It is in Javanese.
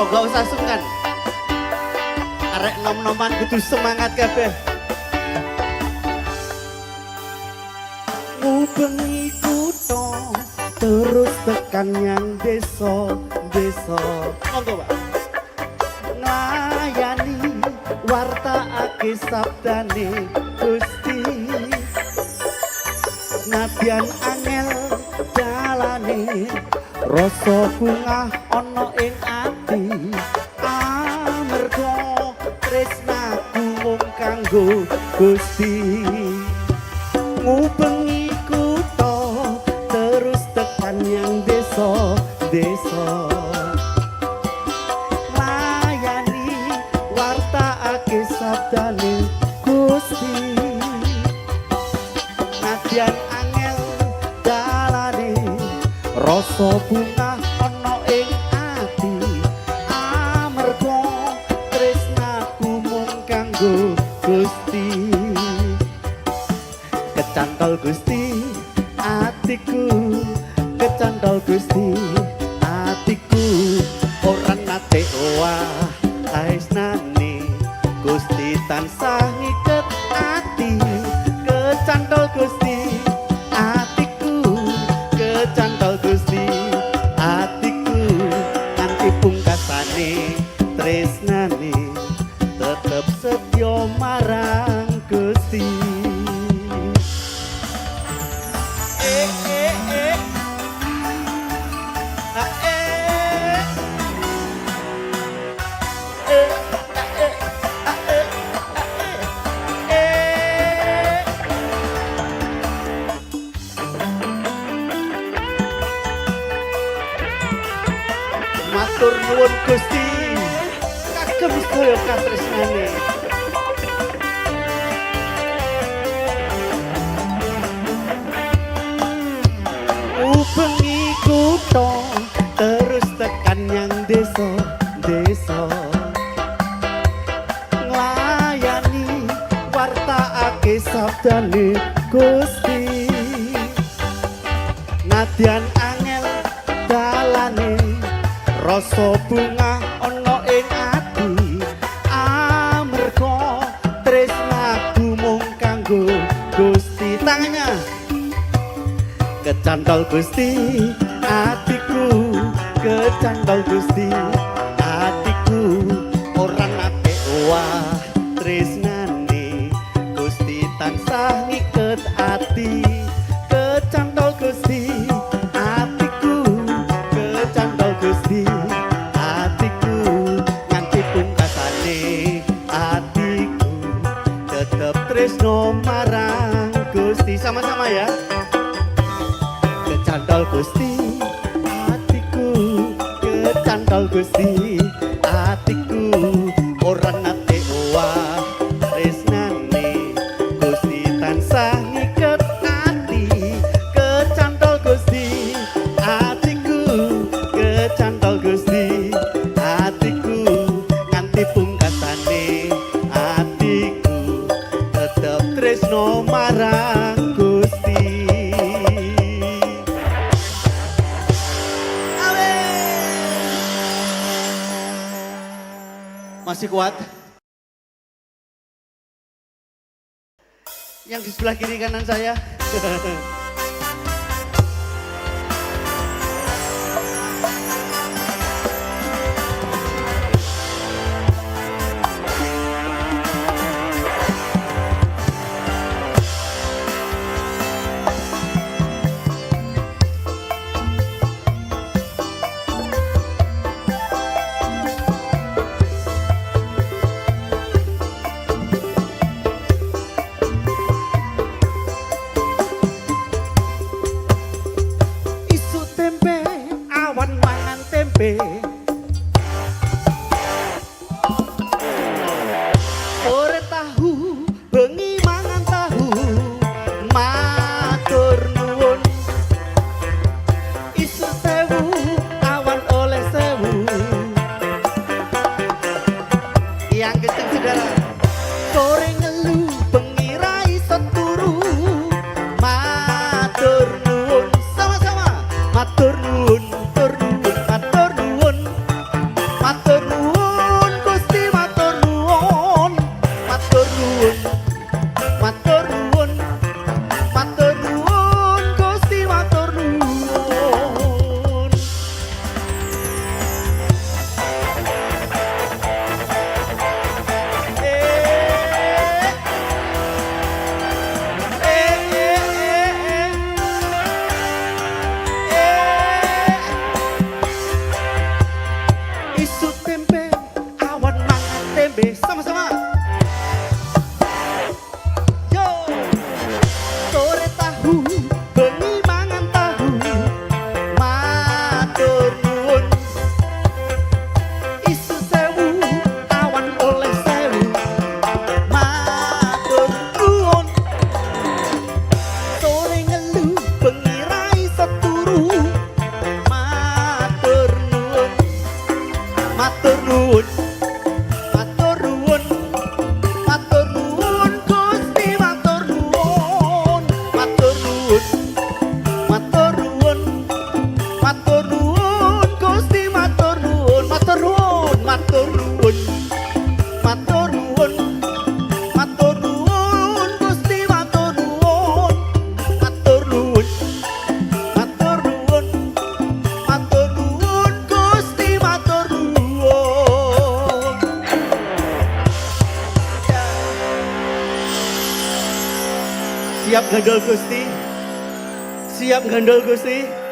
gak usah sungkan. Arek nom-noman kudu semangat kabeh. Ngubengi kutho terus tekan yang desa-desa. Monggo, Pak. Nglayani wartaake sabdane Gusti. Nadyan angel dalane rasa bunga ana ing ati. Amarga tresnaku mung kanggo Gusti. Ngubengi kutho terus tekan yang desa-desa. Layani wartaake sabdane Gusti. Nadyan angel dalane rasa bunga ana ing ati. Amarga tresnaku mung kanggo Gusti. Kecantol Gusti atiku, kecantol Gusti atiku. Ora nate owah tresnane Gusti tansah ngiket ati. Kecantol Gusti atiku, kecantol Gusti atiku. Nganti pungkasane tresnane tetep setya marang Gusti. Matur nuwun Gusti, kagem sedaya katresnane. Ubengi kutho terus tekan yang desa-desa. Nglayani wartaake sabdane Gusti. Nadyan angel dalane rasa bunga ana ing ati. Amarga tresnaku mung kanggo Gusti. Tangannya. Kecantol Gusti atiku, kecantol Gusti atiku. Ora nate owah tresnane Gusti tansah ngiket ati. Kecantol Gusti atiku, kecantol Gusti atiku. Nganti pungkasane atiku tetep tresno marang Gusti. Sama-sama ya. Kecantol Gusti atiku, kecantol Gusti atiku. Ora nate owah tresnane Gusti tansah ngiket ati. Kecantol Gusti atiku, kecantol Gusti atiku. Nganti pungkasane atiku tetep tresno marang Gusti. Masih kuat? Yang di sebelah kiri kanan saya. Siap gandol Gusti. Siap gandol Gusti.